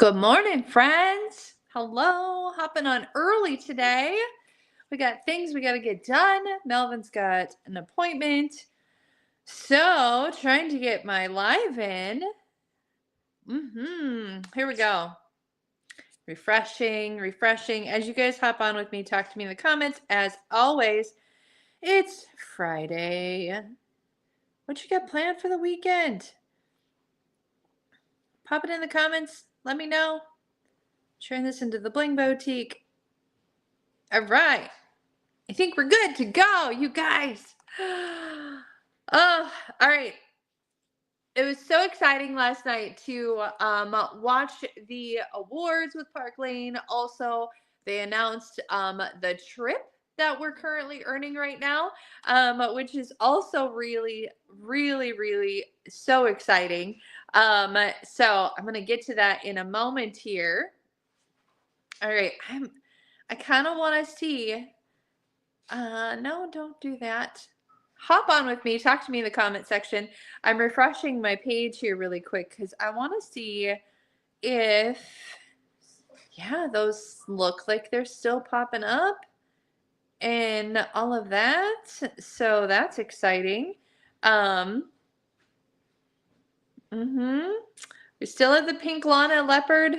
Good morning, friends. Hello, hopping on early today. We got things we got to get done. Melvin's got an appointment. So, trying to get my live in. Here we go. Refreshing. As you guys hop on with me, talk to me in the comments. As always, it's Friday. What you got planned for the weekend? Pop it in the comments. Let me know. Turn this into the Bling Boutique. All right. I think we're good to go, you guys. Oh, all right. It was so exciting last night to watch the awards with Park Lane. Also, they announced the trip that we're currently earning right now, which is also really, really, really so exciting. So I'm gonna get to that in a moment here. All right, I kind of want to see. No, don't do that. Hop on with me. Talk to me in the comment section. I'm refreshing my page here really quick because I want to see if, yeah, those look like they're still popping up and all of that. So that's exciting. We still have the pink Lana leopard.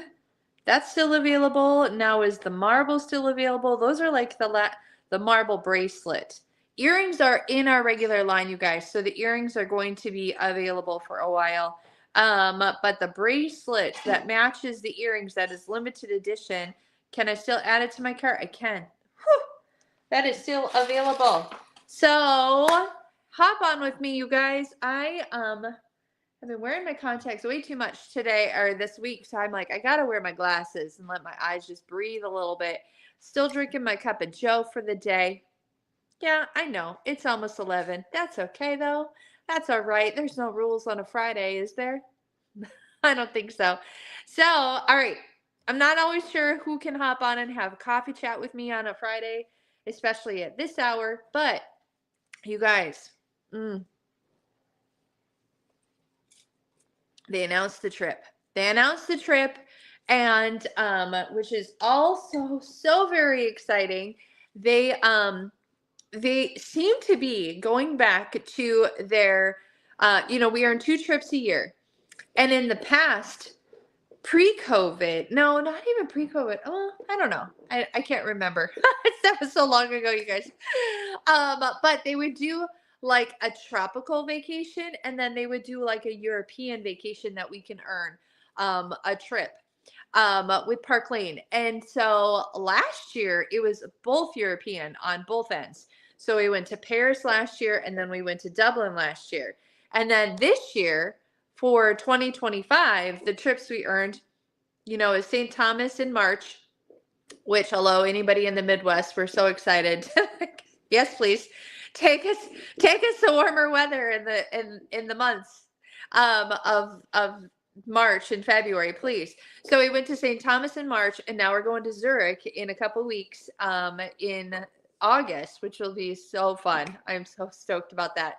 That's still available. Now is the marble still available? Those are like the marble bracelet. Earrings are in our regular line, you guys. So the earrings are going to be available for a while. But the bracelet that matches the earrings, that is limited edition, can I still add it to my cart? I can. Whew, that is still available. So hop on with me, you guys. I've been wearing my contacts way too much today or this week, so I'm like, I gotta wear my glasses and let my eyes just breathe a little bit. Still drinking my cup of Joe for the day. Yeah, I know. It's almost 11. That's okay, though. That's all right. There's no rules on a Friday, is there? I don't think so. So, all right. I'm not always sure who can hop on and have a coffee chat with me on a Friday, especially at this hour, but you guys, they announced the trip. And which is also so very exciting. They seem to be going back to their we earn 2 trips a year. And in the past, pre-COVID, no, not even pre-COVID. Oh, I don't know. I can't remember. That was so long ago, you guys. But they would do like a tropical vacation, and then they would do like a European vacation that we can earn a trip with Park Lane. And so last year it was both European on both ends. So we went to Paris last year, and then we went to Dublin last year. And then this year for 2025, the trips we earned, is St. Thomas in March, which, hello, anybody in the Midwest, we're so excited. Yes, please take us to warmer weather in the months of March and February, please. So we went to St. Thomas in March, and now we're going to Zurich in a couple weeks in August, which will be so fun. I'm so stoked about that.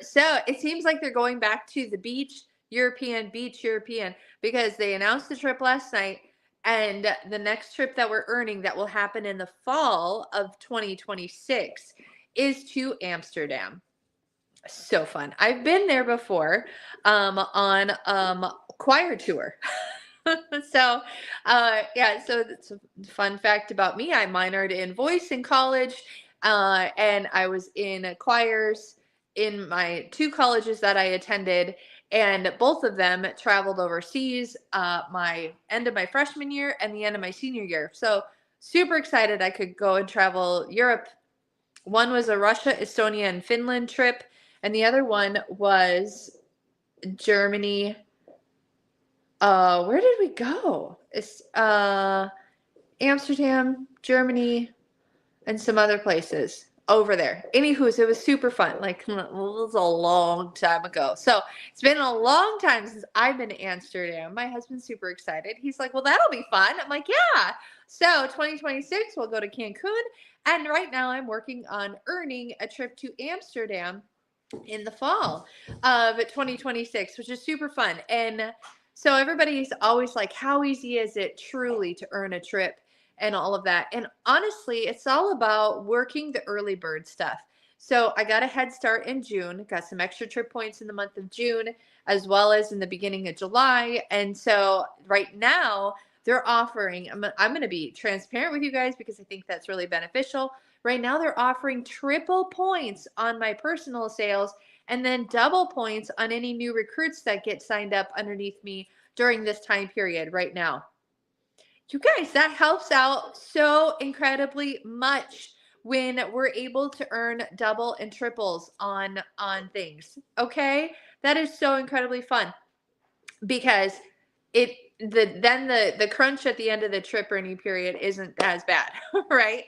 So it seems like they're going back to the beach European, because they announced the trip last night, and the next trip that we're earning that will happen in the fall of 2026 is to Amsterdam. So fun. I've been there before on choir tour. So it's a fun fact about me. I minored in voice in college, and I was in choirs in my 2 colleges that I attended, and both of them traveled overseas my end of my freshman year and the end of my senior year. So super excited I could go and travel Europe. One was a Russia, Estonia, and Finland trip, and the other one was Germany. Where did we go? It's Amsterdam, Germany, and some other places over there. Anywho, it was super fun. Like, it was a long time ago. So it's been a long time since I've been to Amsterdam. My husband's super excited. He's like, well, that'll be fun. I'm like, yeah. So 2026, we'll go to Cancun. And right now I'm working on earning a trip to Amsterdam in the fall of 2026, which is super fun. And So everybody's always like, how easy is it truly to earn a trip and all of that? And honestly, it's all about working the early bird stuff. So I got a head start in June, got some extra trip points in the month of June, as well as in the beginning of July. And so right now, they're offering, I'm going to be transparent with you guys because I think that's really beneficial. Right now, they're offering triple points on my personal sales and then double points on any new recruits that get signed up underneath me during this time period right now. You guys, that helps out so incredibly much when we're able to earn double and triples on things. Okay? That is so incredibly fun because the crunch at the end of the trip earning period isn't as bad, right?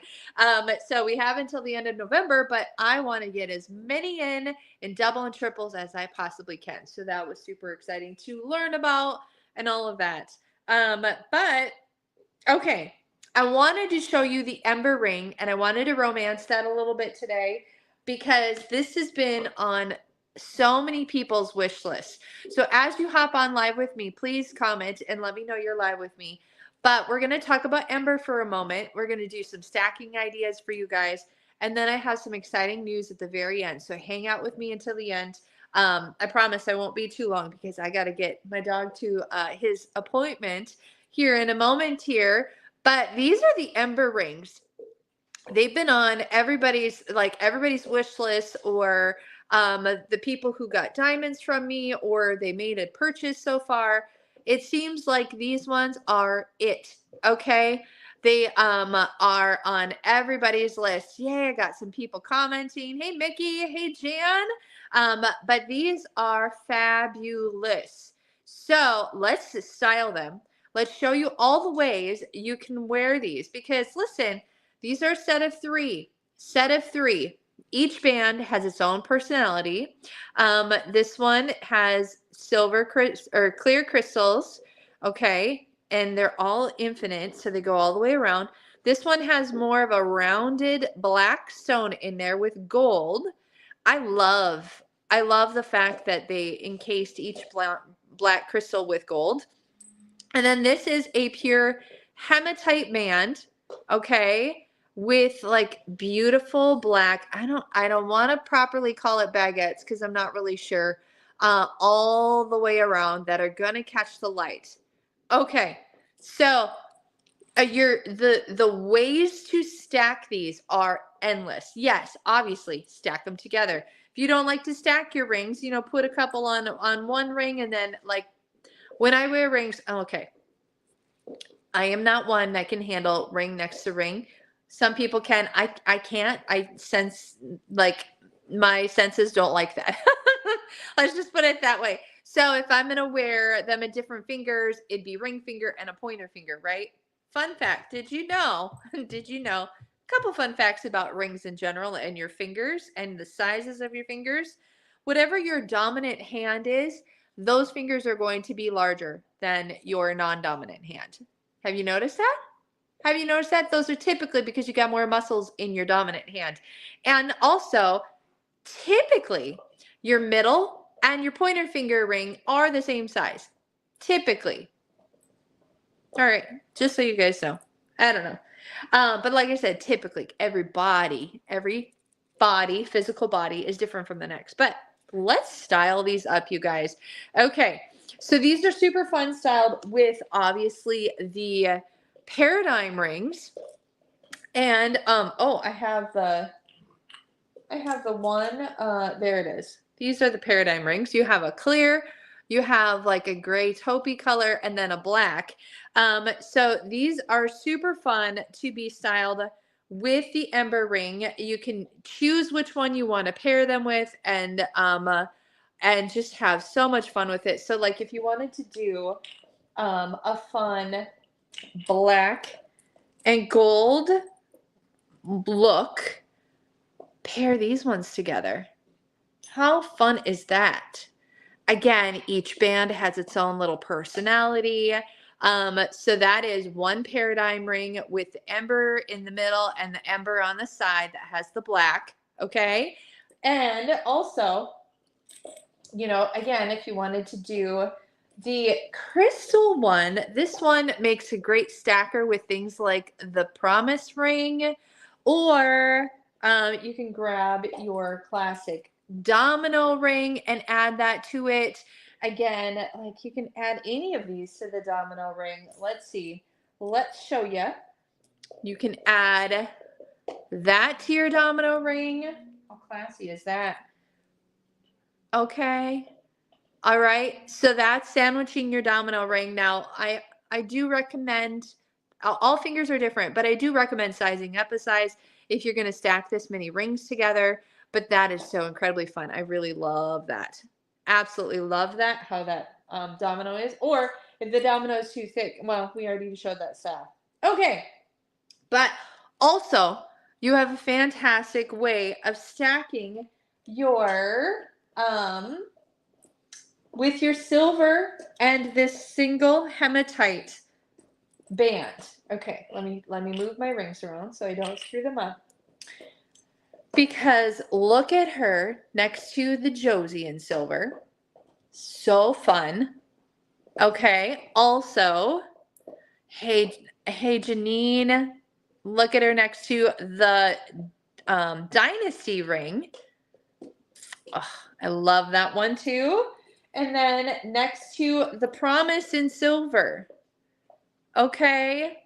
So we have until the end of November, but I want to get as many in double and triples as I possibly can. So that was super exciting to learn about and all of that. But okay, I wanted to show you the Ember ring, and I wanted to romance that a little bit today because this has been on so many people's wish list. So as you hop on live with me, please comment and let me know you're live with me. But we're going to talk about Ember for a moment. We're going to do some stacking ideas for you guys. And then I have some exciting news at the very end. So hang out with me until the end. I promise I won't be too long because I got to get my dog to his appointment here in a moment here. But these are the Ember rings. They've been on everybody's wish list, or the people who got diamonds from me, or they made a purchase so far. It seems like these ones are it. Okay. They are on everybody's list. Yay, I got some people commenting. Hey Mickey, hey Jan. But these are fabulous. So let's style them. Let's show you all the ways you can wear these because listen, these are a set of three. Set of three. Each band has its own personality. This one has silver or clear crystals, okay, and they're all infinite, so they go all the way around. This one has more of a rounded black stone in there with gold. I love the fact that they encased each black crystal with gold. And then this is a pure hematite band, okay, with like beautiful black. I don't want to properly call it baguettes because I'm not really sure. All the way around that are gonna catch the light. Okay, so the ways to stack these are endless. Yes, obviously stack them together. If you don't like to stack your rings, put a couple on one ring and then like when I wear rings, okay. I am not one that can handle ring next to ring. Some people can. I can't. I sense like my senses don't like that. Let's just put it that way. So if I'm going to wear them at different fingers, it'd be ring finger and a pointer finger, right? Fun fact. Did you know? Did you know? A couple fun facts about rings in general and your fingers and the sizes of your fingers. Whatever your dominant hand is, those fingers are going to be larger than your non-dominant hand. Have you noticed that? Have you noticed that? Those are typically because you got more muscles in your dominant hand. And also, typically, your middle and your pointer finger ring are the same size. Typically. All right, just so you guys know. I don't know. But like I said, typically, every physical body is different from the next. But let's style these up, you guys. Okay. So these are super fun styled with obviously the paradigm rings. And I have the one, there it is. These are the paradigm rings. You have a clear, you have like a gray taupey color, and then a black. So these are super fun to be styled with the Ember ring. You can choose which one you want to pair them with and just have so much fun with it. So like if you wanted to do a fun black and gold look, pair these ones together. How fun is that? Again, each band has its own little personality. So that is one paradigm ring with the Ember in the middle and the Ember on the side that has the black. Okay. And also, again, if you wanted to do The crystal one, this one makes a great stacker with things like the promise ring, or you can grab your classic domino ring and add that to it. Again, like you can add any of these to the domino ring. Let's see. Let's show you. You can add that to your domino ring. How classy is that? Okay. All right, so that's sandwiching your domino ring. Now, I do recommend, all fingers are different, but I do recommend sizing up a size if you're going to stack this many rings together. But that is so incredibly fun. I really love that. Absolutely love that, how that domino is. Or if the domino is too thick, well, we already showed that stack. Okay, but also you have a fantastic way of stacking your with your silver and this single hematite band. Okay, let me move my rings around so I don't screw them up. Because look at her next to the Josie in silver. So fun. Okay, also, hey Janine, look at her next to the Dynasty ring. Oh, I love that one too. And then next to the promise in silver. Okay.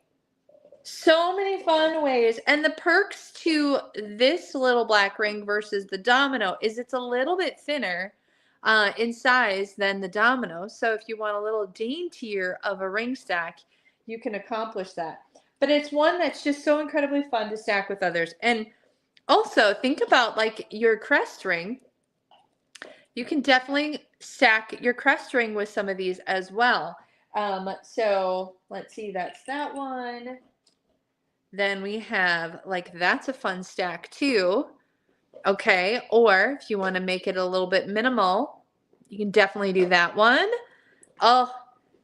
So many fun ways. And the perks to this little black ring versus the domino is it's a little bit thinner in size than the domino. So if you want a little daintier of a ring stack, you can accomplish that. But it's one that's just so incredibly fun to stack with others. And also think about like your crest ring. You can definitely stack your crest ring with some of these as well. So let's see, that's that one. Then we have, like, that's a fun stack too. Okay, or if you want to make it a little bit minimal, you can definitely do that one. Oh,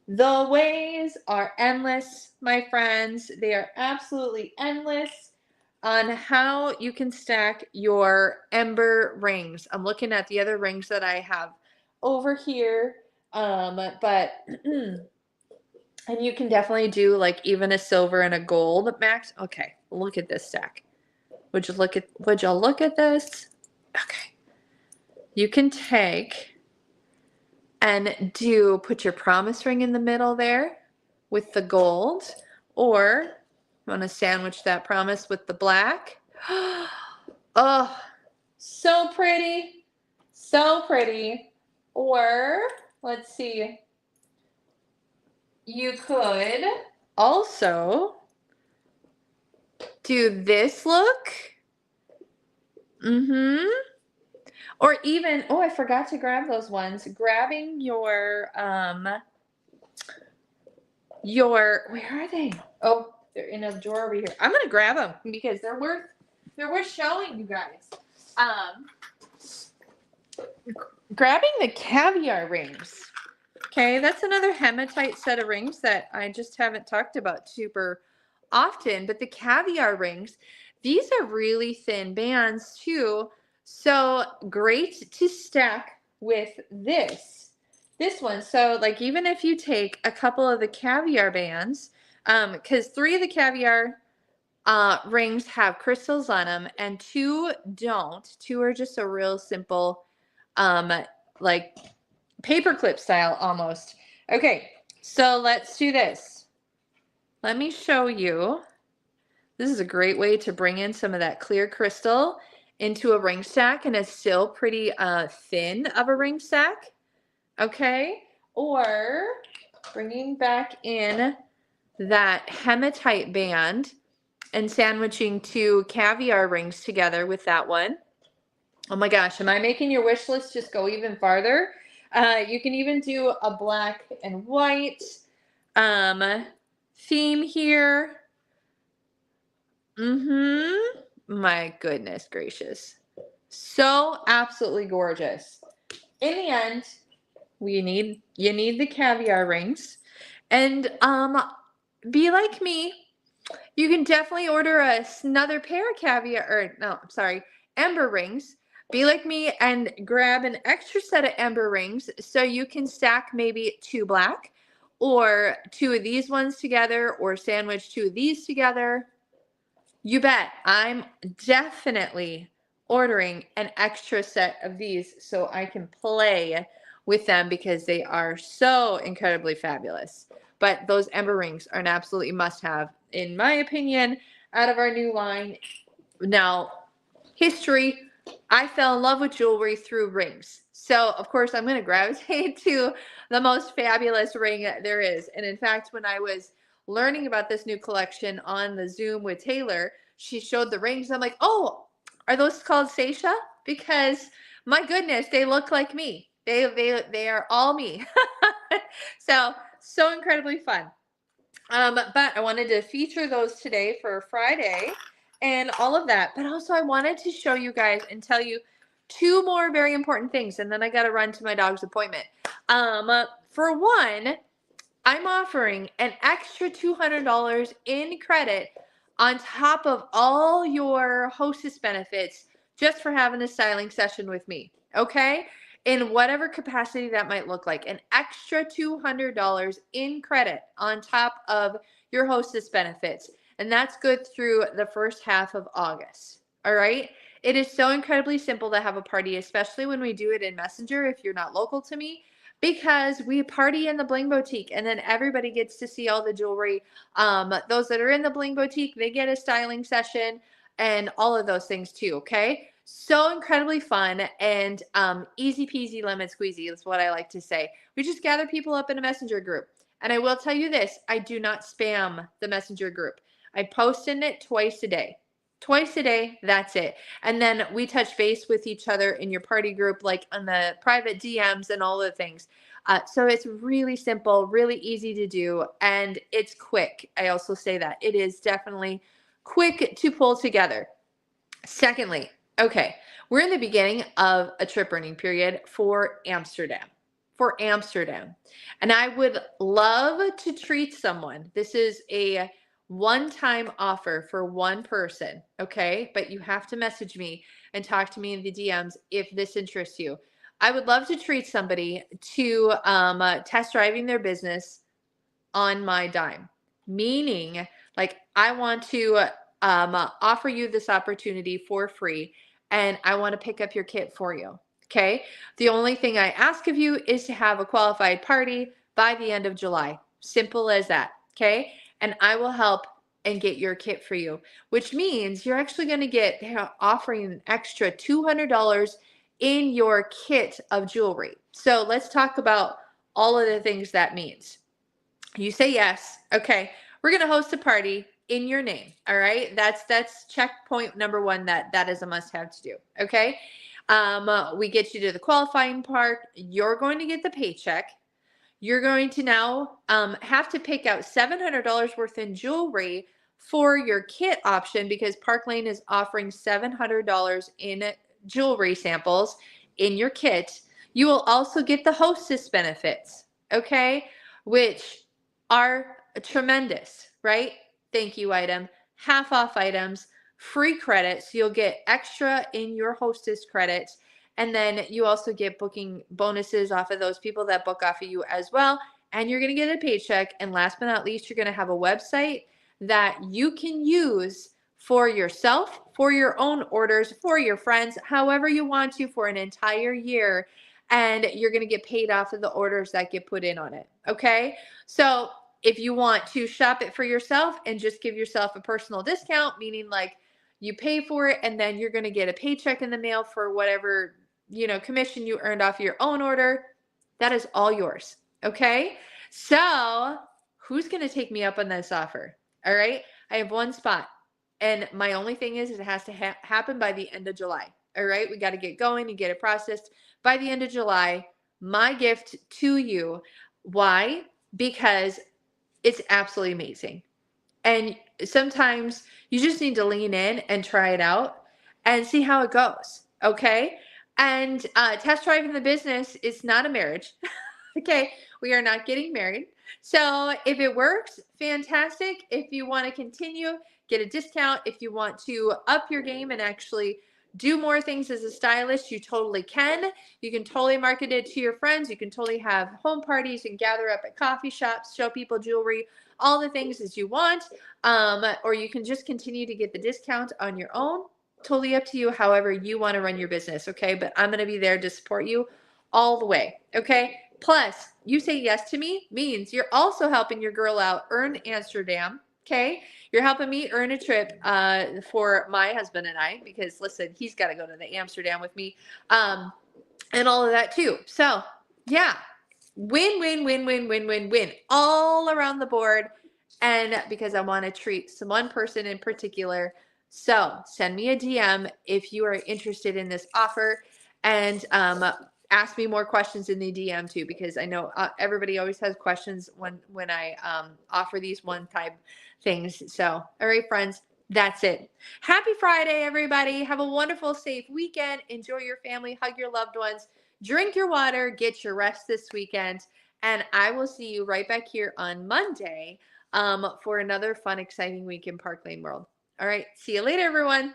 the ways are endless, my friends. They are absolutely endless on how you can stack your ember rings. I'm looking at the other rings that I have over here, but and you can definitely do like even a silver and a gold max. Okay, look at this stack. Would y'all look at this? Okay. You can take and put your promise ring in the middle there with the gold, or you want to sandwich that promise with the black. Oh, so pretty. So pretty. Or let's see. You could also do this look. Or even, oh, I forgot to grab those ones. Grabbing your, where are they? Oh, they're in a drawer over here. I'm gonna grab them because they're worth showing you guys. Grabbing the caviar rings. Okay, that's another hematite set of rings that I just haven't talked about super often, but the caviar rings, these are really thin bands too. So great to stack with this one. So like even if you take a couple of the caviar bands, because 3 of the caviar rings have crystals on them and 2 don't. 2 are just a real simple like paperclip style almost. Okay, so let's do this. Let me show you. This is a great way to bring in some of that clear crystal into a ring stack, and it's still pretty thin of a ring stack. Okay, or bringing back in that hematite band and sandwiching 2 caviar rings together with that one. Oh my gosh, am I making your wish list just go even farther? You can even do a black and white theme here. My goodness gracious. So absolutely gorgeous. In the end, you need the caviar rings. And be like me. You can definitely order another pair of caviar, or no, I'm sorry, ember rings. be like me and grab an extra set of ember rings so you can stack maybe 2 black or 2 of these ones together or sandwich 2 of these together. You bet. I'm definitely ordering an extra set of these so I can play with them because they are so incredibly fabulous. But those ember rings are an absolutely must have, in my opinion, out of our new line. Now, history, I fell in love with jewelry through rings. So, of course, I'm going to gravitate to the most fabulous ring there is. And in fact, when I was learning about this new collection on the Zoom with Taylor, she showed the rings. I'm like, oh, are those called Seisha? Because my goodness, they look like me. They are all me. So incredibly fun. But I wanted to feature those today for Friday and all of that. But also I wanted to show you guys and tell you 2 more very important things. And then I got to run to my dog's appointment. For one, I'm offering an extra $200 in credit on top of all your hostess benefits just for having a styling session with me. Okay? In whatever capacity that might look like, an extra $200 in credit on top of your hostess benefits. And that's good through the first half of August. All right? It is so incredibly simple to have a party, especially when we do it in Messenger if you're not local to me, because we party in the Bling Boutique and then everybody gets to see all the jewelry. Those that are in the Bling Boutique, they get a styling session and all of those things too, okay? So incredibly fun and easy peasy lemon squeezy is what I like to say. We just gather people up in a messenger group. And I will tell you this, I do not spam the messenger group. I post in it twice a day. Twice a day, that's it. And then we touch base with each other in your party group, like on the private DMs and all the things. So it's really simple, really easy to do, and it's quick. I also say that. It is definitely quick to pull together. Secondly, okay, we're in the beginning of a trip earning period for Amsterdam. For Amsterdam. And I would love to treat someone. This is a one-time offer for one person, okay? But you have to message me and talk to me in the DMs if this interests you. I would love to treat somebody to test driving their business on my dime, meaning like I want to offer you this opportunity for free and I want to pick up your kit for you. Okay. The only thing I ask of you is to have a qualified party by the end of July. Simple as that. Okay. And I will help and get your kit for you, which means you're actually going to get, they're offering an extra $200 in your kit of jewelry. So let's talk about all of the things that means. You say yes. Okay. We're going to host a party in your name. All right. That's checkpoint number 1. That is a must have to do. Okay. We get you to the qualifying part. You're going to get the paycheck. You're going to now have to pick out $700 worth in jewelry for your kit option because Park Lane is offering $700 in jewelry samples in your kit. You will also get the hostess benefits, okay, which are tremendous, right? Thank you item, half off items, free credits. You'll get extra in your hostess credits. And then you also get booking bonuses off of those people that book off of you as well. And you're going to get a paycheck. And last but not least, you're going to have a website that you can use for yourself, for your own orders, for your friends, however you want to for an entire year. And you're going to get paid off of the orders that get put in on it. Okay. So if you want to shop it for yourself and just give yourself a personal discount, meaning like you pay for it and then you're going to get a paycheck in the mail for whatever, commission you earned off your own order, that is all yours. Okay. So who's going to take me up on this offer? All right. I have one spot and my only thing is it has to happen by the end of July. All right. We got to get going and get it processed by the end of July. My gift to you. Why? Because it's absolutely amazing. And sometimes you just need to lean in and try it out and see how it goes. Okay. And test driving the business is not a marriage. Okay. We are not getting married. So if it works, fantastic. If you want to continue, get a discount. If you want to up your game and actually do more things as a stylist, you totally can. You can totally market it to your friends. You can totally have home parties and gather up at coffee shops, show people jewelry, all the things as you want. Or you can just continue to get the discount on your own. Totally up to you, however you want to run your business. Okay. But I'm going to be there to support you all the way. Okay. Plus, you say yes to me means you're also helping your girl out earn Amsterdam. Okay. You're helping me earn a trip for my husband and I, because listen, he's got to go to the Amsterdam with me, and all of that too. So yeah, win, win, win, win, win, win, win, all around the board. And because I want to treat some one person in particular. So send me a DM if you are interested in this offer, and ask me more questions in the DM too, because I know everybody always has questions when I offer these one-time things. So, all right, friends, that's it. Happy Friday, everybody. Have a wonderful, safe weekend. Enjoy your family, hug your loved ones, drink your water, get your rest this weekend, and I will see you right back here on Monday for another fun, exciting week in Park Lane World. All right, see you later, everyone.